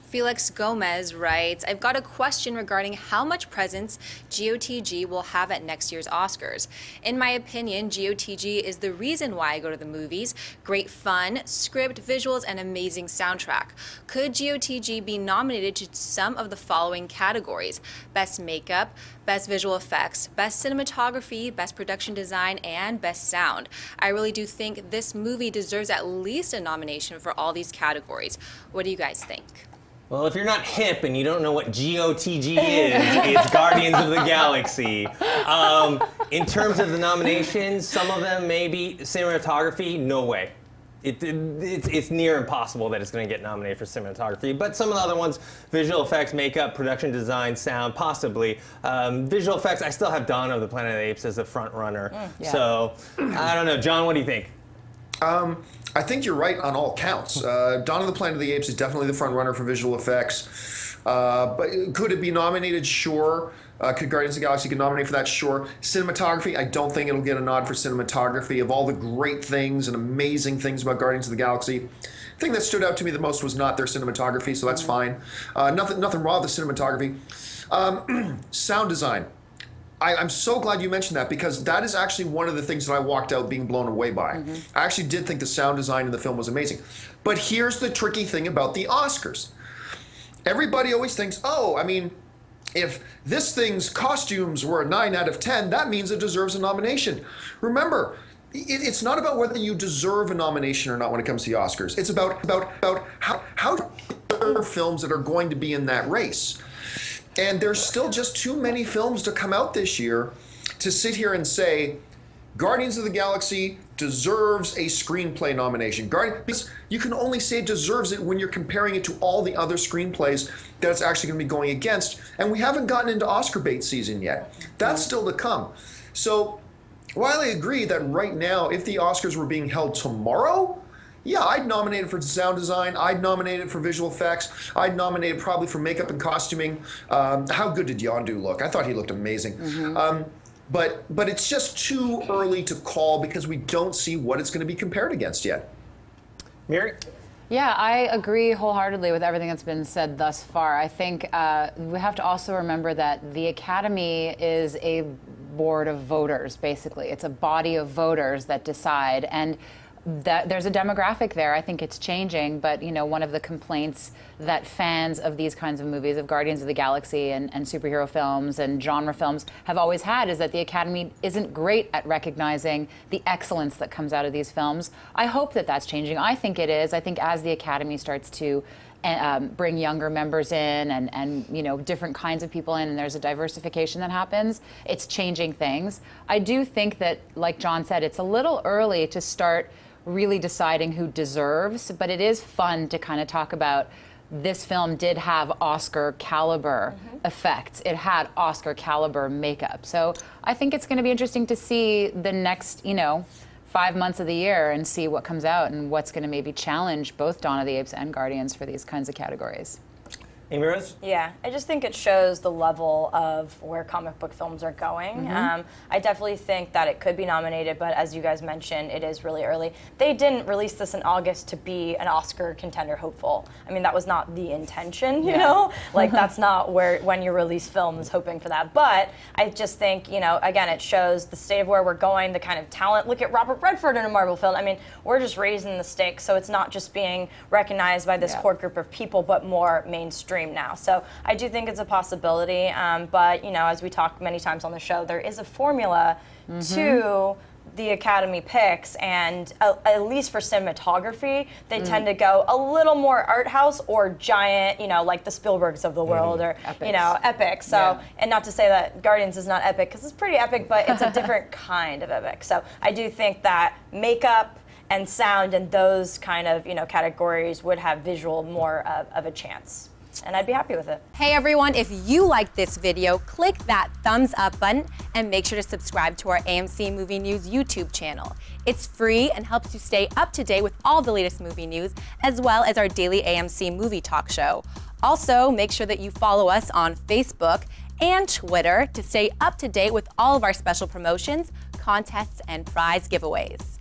Felix Gomez writes, I've got a question regarding how much presence GOTG will have at next year's Oscars. In my opinion, GOTG is the reason why I go to the movies. Great fun, script, visuals, and amazing soundtrack. Could GOTG be nominated to some of the following categories? Best Makeup, Best Visual Effects, Best Cinematography, Best Production Design, and Best Sound. I really do think this movie deserves at least a nomination for all these categories. What do you guys think? Well, if you're not hip and you don't know what GOTG is, it's Guardians of the Galaxy. In terms of the nominations, some of them maybe. Cinematography, no way. It's near impossible that it's going to get nominated for cinematography. But some of the other ones, visual effects, makeup, production design, sound, possibly. Visual effects, I still have Dawn of the Planet of the Apes as the front runner. Yeah. So, I don't know. John, what do you think? I think you're right on all counts. Dawn of the Planet of the Apes is definitely the front runner for visual effects. But could it be nominated? Sure. Could Guardians of the Galaxy get nominated for that? Sure. Cinematography, I don't think it'll get a nod for cinematography. Of all the great things and amazing things about Guardians of the Galaxy, the thing that stood out to me the most was not their cinematography, so that's fine. Nothing wrong with the cinematography. Sound design. I'm so glad you mentioned that, because that is actually one of the things that I walked out being blown away by. I actually did think the sound design in the film was amazing. But here's the tricky thing about the Oscars. Everybody always thinks, oh, I mean, if this thing's costumes were a 9 out of 10, that means it deserves a nomination. Remember, it's not about whether you deserve a nomination or not when it comes to the Oscars. It's about how films that are going to be in that race. And there's still just too many films to come out this year to sit here and say, Guardians of the Galaxy deserves a screenplay nomination. Because you can only say it deserves it when you're comparing it to all the other screenplays that it's actually going to be going against. And we haven't gotten into Oscar bait season yet. That's still to come. So while I agree that right now, if the Oscars were being held tomorrow, yeah, I'd nominate it for sound design. I'd nominate it for visual effects. I'd nominate it probably for makeup and costuming. How good did Yondu look? I thought he looked amazing. But it's just too early to call because we don't see what it's going to be compared against yet. Mary? Yeah, I agree wholeheartedly with everything that's been said thus far. I think we have to also remember that the Academy is a board of voters, basically. It's a body of voters that decide. And that there's a demographic there. I think it's changing, but you know, one of the complaints that fans of these kinds of movies, of Guardians of the Galaxy and superhero films and genre films have always had is that the Academy isn't great at recognizing the excellence that comes out of these films. I hope that that's changing. I think it is. I think as the Academy starts to bring younger members in and you know, different kinds of people in, and there's a diversification that happens, it's changing things. I do think that, like John said, it's a little early to start really deciding who deserves, but it is fun to kind of talk about this film did have Oscar caliber effects. It had Oscar caliber makeup. So I think it's going to be interesting to see the next, you know, 5 months of the year and see what comes out and what's going to maybe challenge both Dawn of the Apes and Guardians for these kinds of categories. Amy Rose? Yeah, I just think it shows the level of where comic book films are going. I definitely think that it could be nominated, but as you guys mentioned, it is really early. They didn't release this in August to be an Oscar contender hopeful. I mean, that was not the intention, you know? Like, that's not when you release films hoping for that. But I just think, you know, again, it shows the state of where we're going, the kind of talent. Look at Robert Redford in a Marvel film. I mean, we're just raising the stakes, so it's not just being recognized by this core group of people, but more mainstream now. So I do think it's a possibility, but you know, as we talked many times on the show, there is a formula to the Academy picks, and at least for cinematography, they tend to go a little more art house or giant, you know, like the Spielbergs of the world, or Epics. You know, epic. So, and not to say that Guardians is not epic, because it's pretty epic, but it's a different kind of epic. So I do think that makeup and sound and those kind of, you know, categories would have visual more of a chance. And I'd be happy with it. Hey everyone, if you liked this video, click that thumbs up button and make sure to subscribe to our AMC Movie News YouTube channel. It's free and helps you stay up to date with all the latest movie news, as well as our daily AMC movie talk show. Also, make sure that you follow us on Facebook and Twitter to stay up to date with all of our special promotions, contests, and prize giveaways.